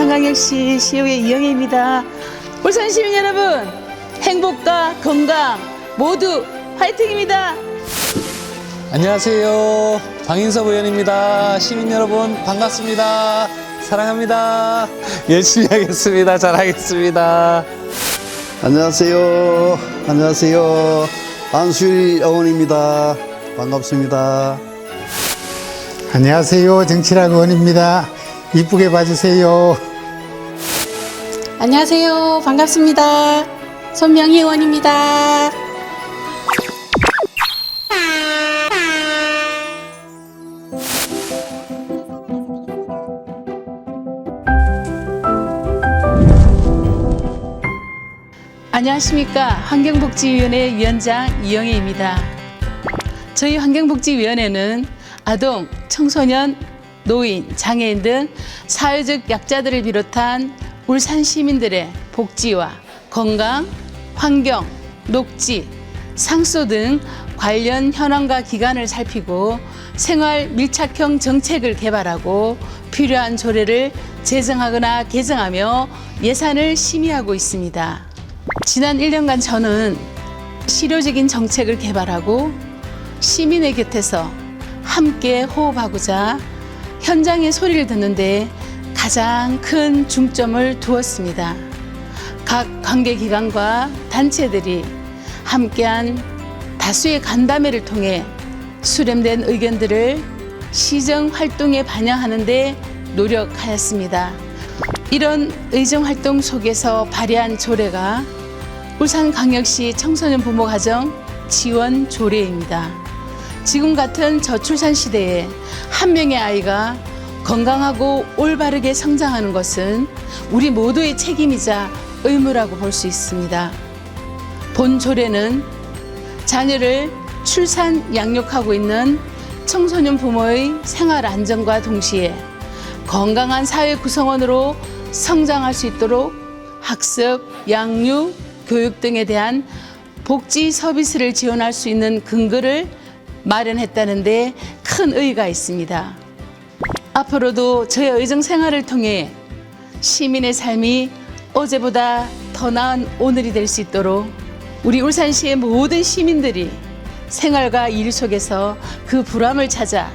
울산광역시 시의회 이영애입니다. 울산 시민 여러분, 행복과 건강 모두 화이팅입니다. 안녕하세요. 방인섭 의원입니다. 시민 여러분 반갑습니다. 사랑합니다. 열심히 하겠습니다. 잘하겠습니다. 안녕하세요. 안녕하세요. 안수일 의원입니다. 반갑습니다. 안녕하세요. 정치락 의원입니다. 이쁘게 봐주세요. 안녕하세요. 반갑습니다. 손명희 의원입니다. 안녕하십니까. 환경복지위원회 위원장 이영애입니다. 저희 환경복지위원회는 아동, 청소년, 노인, 장애인 등 사회적 약자들을 비롯한 울산 시민들의 복지와 건강, 환경, 녹지, 상소 등 관련 현황과 기관을 살피고 생활 밀착형 정책을 개발하고 필요한 조례를 제정하거나 개정하며 예산을 심의하고 있습니다. 지난 1년간 저는 실효적인 정책을 개발하고 시민의 곁에서 함께 호흡하고자 현장의 소리를 듣는데 가장 큰 중점을 두었습니다. 각 관계기관과 단체들이 함께한 다수의 간담회를 통해 수렴된 의견들을 시정활동에 반영하는 데 노력하였습니다. 이런 의정활동 속에서 발의한 조례가 울산광역시 청소년 부모가정 지원 조례입니다. 지금 같은 저출산 시대에 한 명의 아이가 건강하고 올바르게 성장하는 것은 우리 모두의 책임이자 의무라고 볼 수 있습니다. 본 조례는 자녀를 출산, 양육하고 있는 청소년 부모의 생활 안정과 동시에 건강한 사회 구성원으로 성장할 수 있도록 학습, 양육, 교육 등에 대한 복지 서비스를 지원할 수 있는 근거를 마련했다는 데 큰 의의가 있습니다. 앞으로도 저의 의정 생활을 통해 시민의 삶이 어제보다 더 나은 오늘이 될 수 있도록 우리 울산시의 모든 시민들이 생활과 일 속에서 그 보람을 찾아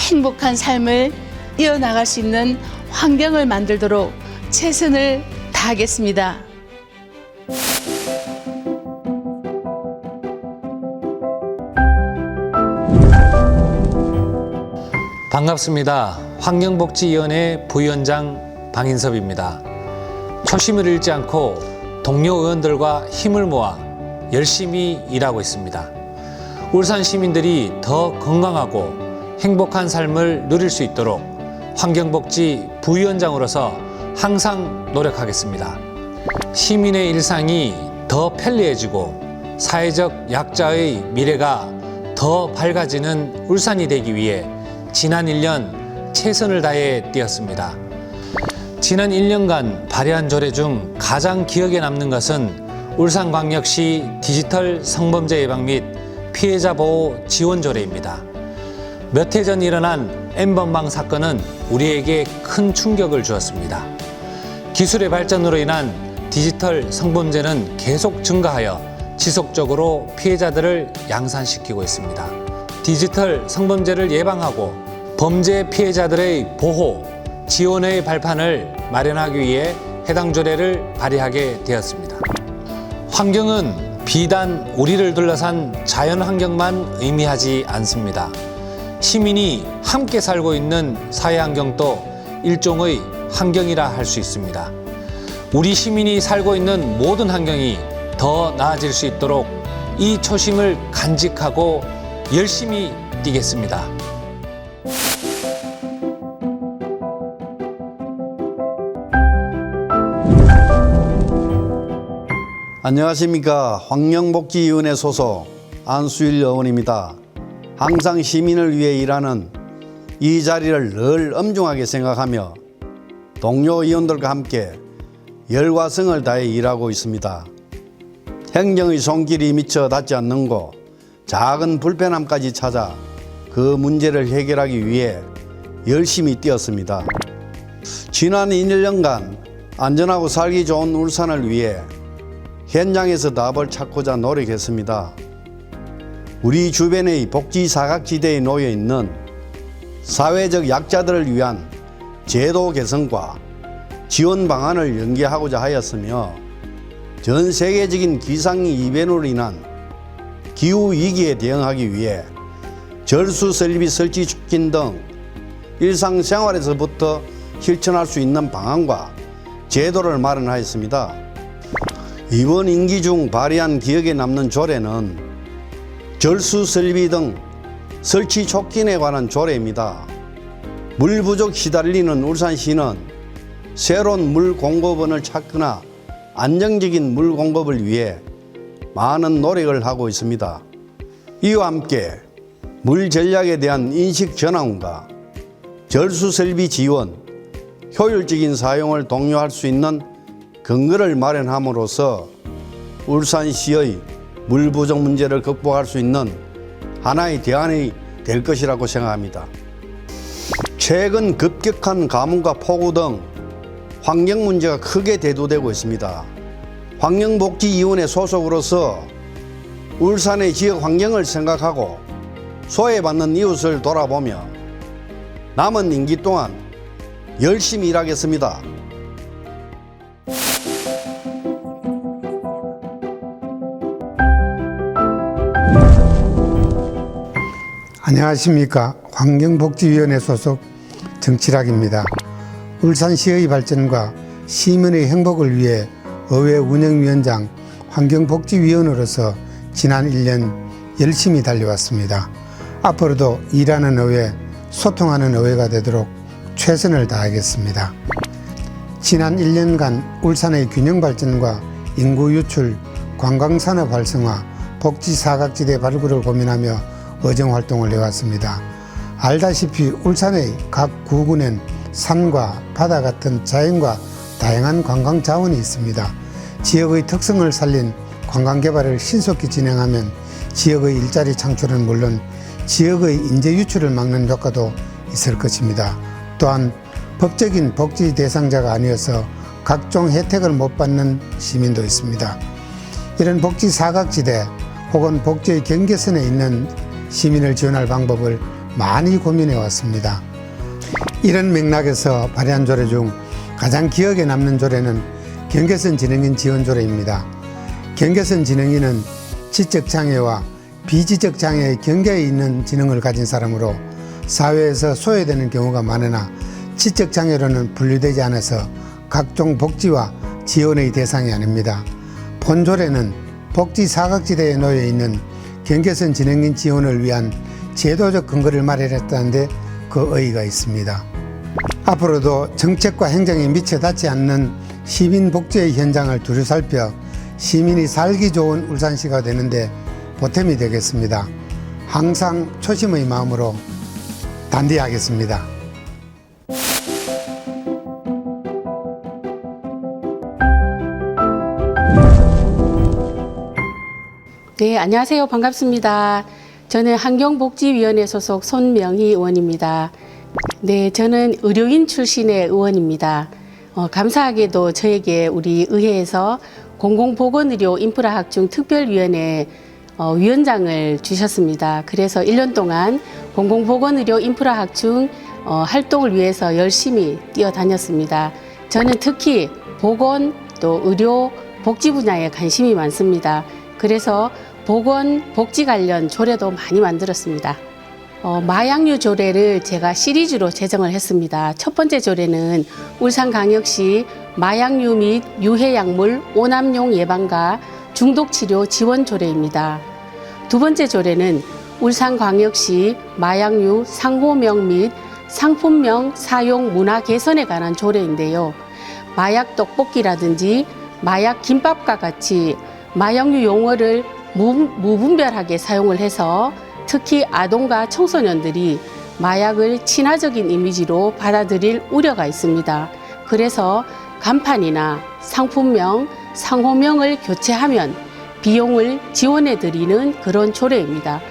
행복한 삶을 이어나갈 수 있는 환경을 만들도록 최선을 다하겠습니다. 반갑습니다. 환경복지위원회 부위원장 방인섭입니다. 초심을 잃지 않고 동료 의원들과 힘을 모아 열심히 일하고 있습니다. 울산 시민들이 더 건강하고 행복한 삶을 누릴 수 있도록 환경복지 부위원장으로서 항상 노력하겠습니다. 시민의 일상이 더 편리해지고 사회적 약자의 미래가 더 밝아지는 울산이 되기 위해 지난 1년 최선을 다해 뛰었습니다. 지난 1년간 발의한 조례 중 가장 기억에 남는 것은 울산광역시 디지털 성범죄 예방 및 피해자 보호 지원 조례입니다. 몇 해 전 일어난 N번방 사건은 우리에게 큰 충격을 주었습니다. 기술의 발전으로 인한 디지털 성범죄는 계속 증가하여 지속적으로 피해자들을 양산시키고 있습니다. 디지털 성범죄를 예방하고 범죄 피해자들의 보호, 지원의 발판을 마련하기 위해 해당 조례를 발의하게 되었습니다. 환경은 비단 우리를 둘러싼 자연 환경만 의미하지 않습니다. 시민이 함께 살고 있는 사회 환경도 일종의 환경이라 할 수 있습니다. 우리 시민이 살고 있는 모든 환경이 더 나아질 수 있도록 이 초심을 간직하고 열심히 뛰겠습니다. 안녕하십니까. 환경복지위원회 소속 안수일 의원입니다. 항상 시민을 위해 일하는 이 자리를 늘 엄중하게 생각하며 동료 의원들과 함께 열과 성을 다해 일하고 있습니다. 행정의 손길이 미처 닿지 않는 곳, 작은 불편함까지 찾아 그 문제를 해결하기 위해 열심히 뛰었습니다. 지난 2년간 안전하고 살기 좋은 울산을 위해 현장에서 답을 찾고자 노력했습니다. 우리 주변의 복지 사각지대에 놓여 있는 사회적 약자들을 위한 제도 개선과 지원 방안을 연계하고자 하였으며, 전 세계적인 기상이변으로 인한 기후위기에 대응하기 위해 절수 설비 설치 촉진 등 일상생활에서부터 실천할 수 있는 방안과 제도를 마련하였습니다. 이번 임기 중 발의한 기억에 남는 조례는 절수 설비 등 설치 촉진에 관한 조례입니다. 물 부족 시달리는 울산시는 새로운 물 공급원을 찾거나 안정적인 물 공급을 위해 많은 노력을 하고 있습니다. 이와 함께 물 전략에 대한 인식 전환과 절수 설비 지원, 효율적인 사용을 독려할 수 있는 근거를 마련함으로써 울산시의 물 부족 문제를 극복할 수 있는 하나의 대안이 될 것이라고 생각합니다. 최근 급격한 가뭄과 폭우 등 환경 문제가 크게 대두되고 있습니다. 환경복지위원회 소속으로서 울산의 지역 환경을 생각하고 소외받는 이웃을 돌아보며 남은 임기 동안 열심히 일하겠습니다. 안녕하십니까. 환경복지위원회 소속 정치락입니다. 울산시의 발전과 시민의 행복을 위해 의회 운영위원장 환경복지위원으로서 지난 1년 열심히 달려왔습니다. 앞으로도 일하는 의회, 소통하는 의회가 되도록 최선을 다하겠습니다. 지난 1년간 울산의 균형 발전과 인구 유출, 관광산업 활성화, 복지 사각지대 발굴을 고민하며 의정활동을 해왔습니다. 알다시피 울산의 각 구군엔 산과 바다 같은 자연과 다양한 관광 자원이 있습니다. 지역의 특성을 살린 관광 개발을 신속히 진행하면 지역의 일자리 창출은 물론 지역의 인재 유출을 막는 효과도 있을 것입니다. 또한 법적인 복지 대상자가 아니어서 각종 혜택을 못 받는 시민도 있습니다. 이런 복지 사각지대 혹은 복지의 경계선에 있는 시민을 지원할 방법을 많이 고민해 왔습니다. 이런 맥락에서 발의한 조례 중 가장 기억에 남는 조례는 경계선 진흥인 지원 조례입니다. 경계선 진흥인은 지적장애와 비지적장애의 경계에 있는 지능을 가진 사람으로 사회에서 소외되는 경우가 많으나 지적장애로는 분류되지 않아서 각종 복지와 지원의 대상이 아닙니다. 본 조례는 복지 사각지대에 놓여 있는 경계선 진흥인 지원을 위한 제도적 근거를 마련했다는데 그 의의가 있습니다. 앞으로도 정책과 행정에 미쳐 닿지 않는 시민 복지의 현장을 두루 살펴 시민이 살기 좋은 울산시가 되는데 보탬이 되겠습니다. 항상 초심의 마음으로 단디하겠습니다. 네, 안녕하세요. 반갑습니다. 저는 환경복지위원회 소속 손명희 의원입니다. 네, 저는 의료인 출신의 의원입니다. 감사하게도 저에게 우리 의회에서 공공보건의료 인프라학중 특별위원회 위원장을 주셨습니다. 그래서 1년 동안 공공보건의료 인프라학중 활동을 위해서 열심히 뛰어다녔습니다. 저는 특히 보건 또 의료 복지 분야에 관심이 많습니다. 그래서 보건 복지 관련 조례도 많이 만들었습니다. 마약류 조례를 제가 시리즈로 제정을 했습니다. 첫 번째 조례는 울산광역시 마약류 및 유해약물 오남용 예방과 중독치료 지원 조례입니다. 두 번째 조례는 울산광역시 마약류 상호명 및 상품명 사용 문화 개선에 관한 조례인데요. 마약 떡볶이라든지 마약 김밥과 같이 마약류 용어를 무분별하게 사용을 해서 특히 아동과 청소년들이 마약을 친화적인 이미지로 받아들일 우려가 있습니다. 그래서 간판이나 상품명, 상호명을 교체하면 비용을 지원해드리는 그런 조례입니다.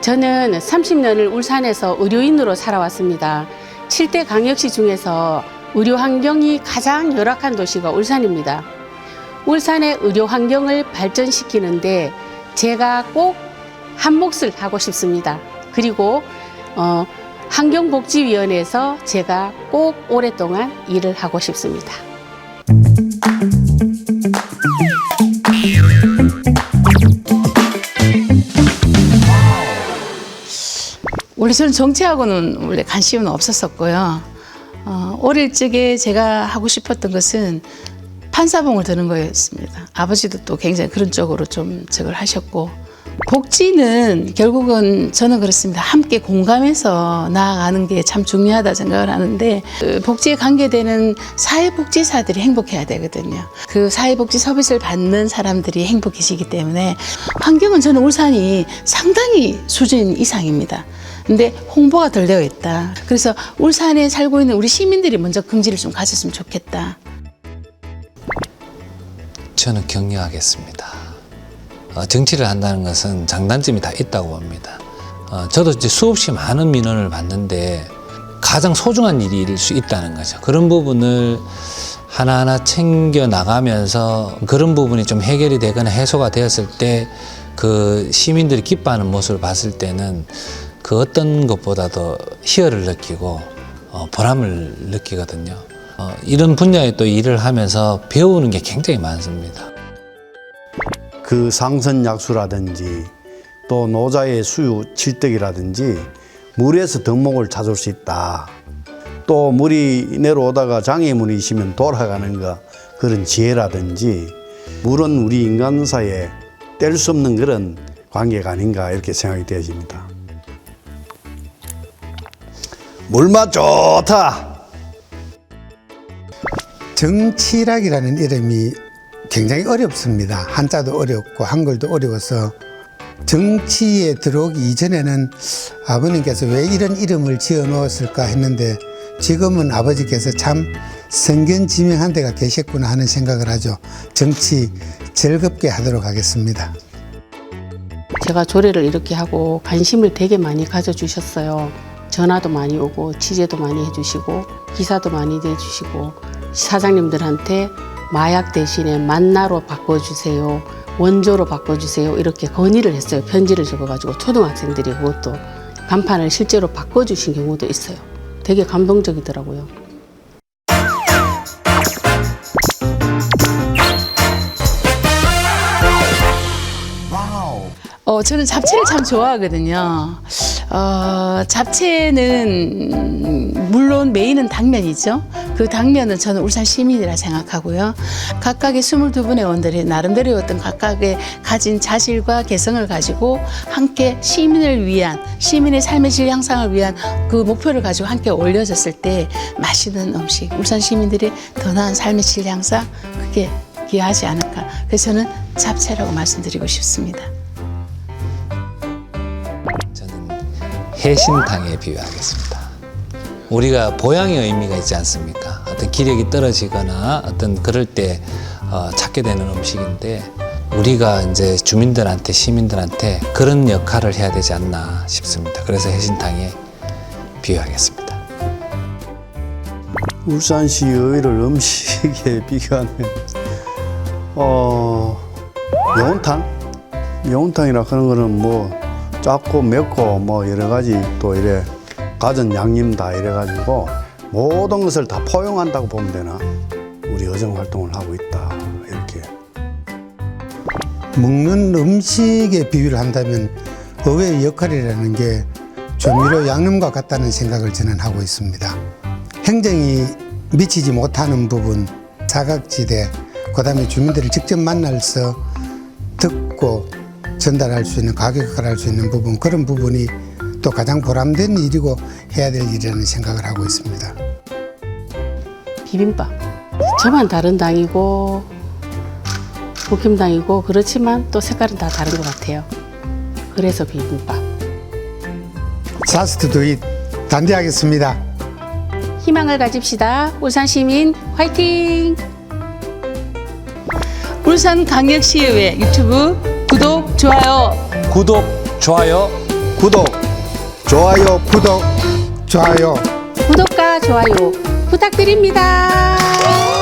저는 30년을 울산에서 의료인으로 살아왔습니다. 7대 광역시 중에서 의료 환경이 가장 열악한 도시가 울산입니다. 울산의 의료 환경을 발전시키는데 제가 꼭 한 몫을 하고 싶습니다. 그리고 환경복지위원회에서 제가 꼭 오랫동안 일을 하고 싶습니다. 원래 저는 정치하고는 원래 관심은 없었었고요. 어릴 적에 제가 하고 싶었던 것은 판사봉을 드는 거였습니다. 아버지도 또 굉장히 그런 쪽으로 좀 저걸 하셨고, 복지는 결국은 저는 그렇습니다. 함께 공감해서 나아가는 게 참 중요하다 생각을 하는데, 복지에 관계되는 사회복지사들이 행복해야 되거든요. 그 사회복지 서비스를 받는 사람들이 행복해지기 때문에 환경은 저는 울산이 상당히 수준 이상입니다. 근데 홍보가 덜 되어 있다. 그래서 울산에 살고 있는 우리 시민들이 먼저 긍지를 좀 가졌으면 좋겠다. 저는 격려하겠습니다. 정치를 한다는 것은 장단점이 다 있다고 봅니다. 저도 이제 수없이 많은 민원을 받는데 가장 소중한 일일 수 있다는 거죠. 그런 부분을 하나하나 챙겨 나가면서 그런 부분이 좀 해결이 되거나 해소가 되었을 때 그 시민들이 기뻐하는 모습을 봤을 때는 그 어떤 것보다도 희열을 느끼고 보람을 느끼거든요. 이런 분야에 또 일을 하면서 배우는 게 굉장히 많습니다. 그 상선약수라든지 또 노자의 수유 칠떡이라든지 물에서 덕목을 찾을 수 있다. 또 물이 내려오다가 장애물이시면 돌아가는 거, 그런 지혜라든지, 물은 우리 인간사에 뗄 수 없는 그런 관계가 아닌가 이렇게 생각이 되어집니다. 물맛 좋다. 정치락이라는 이름이 굉장히 어렵습니다. 한자도 어렵고 한글도 어려워서 정치에 들어오기 이전에는 아버님께서 왜 이런 이름을 지어 놓았을까 했는데, 지금은 아버지께서 참 성견지명한 데가 계셨구나 하는 생각을 하죠. 정치 즐겁게 하도록 하겠습니다. 제가 조례를 이렇게 하고 관심을 되게 많이 가져주셨어요. 전화도 많이 오고 취재도 많이 해주시고 기사도 많이 내주시고, 사장님들한테 마약 대신에 만나로 바꿔주세요, 원조로 바꿔주세요 이렇게 건의를 했어요. 편지를 적어가지고 초등학생들이 그것도 간판을 실제로 바꿔주신 경우도 있어요. 되게 감동적이더라고요. 저는 잡채를 참 좋아하거든요. 잡채는 물론 메인은 당면이죠. 그 당면은 저는 울산 시민이라 생각하고요. 각각의 22분의 의원들이 나름대로 어떤 각각의 가진 자질과 개성을 가지고 함께 시민을 위한, 시민의 삶의 질 향상을 위한 그 목표를 가지고 함께 올려졌을 때 맛있는 음식, 울산 시민들이 더 나은 삶의 질 향상, 그게 기여하지 않을까. 그래서 저는 잡채라고 말씀드리고 싶습니다. 해신탕에 비유하겠습니다. 우리가 보양의 의미가 있지 않습니까? 어떤 기력이 떨어지거나 어떤 그럴 때 찾게 되는 음식인데, 우리가 이제 주민들한테, 시민들한테 그런 역할을 해야 되지 않나 싶습니다. 그래서 해신탕에 비유하겠습니다. 울산시 의회를 음식에 비교하면 매운탕이라 그런 거는 뭐 작고 맵고 뭐 여러 가지 또 이래 갖은 양념 다 이래 가지고 모든 것을 다 포용한다고 보면 되나? 우리 의정 활동을 하고 있다 이렇게. 먹는 음식에 비유를 한다면 의회의 역할이라는 게 조미료 양념과 같다는 생각을 저는 하고 있습니다. 행정이 미치지 못하는 부분, 사각지대, 그다음에 주민들을 직접 만나서 듣고 전달할 수 있는, 가격화할 수 있는 부분, 그런 부분이 또 가장 보람된 일이고 해야 될 일이라는 생각을 하고 있습니다. 비빔밥. 저만 다른 당이고 국힘당이고 그렇지만 또 색깔은 다 다른 것 같아요. 그래서 비빔밥. 자스트 두잇 단대하겠습니다. 희망을 가집시다. 울산 시민 화이팅! 울산광역시의회 유튜브 구독, 좋아요. 구독, 좋아요. 구독, 좋아요, 구독, 좋아요. 구독과 좋아요 부탁드립니다.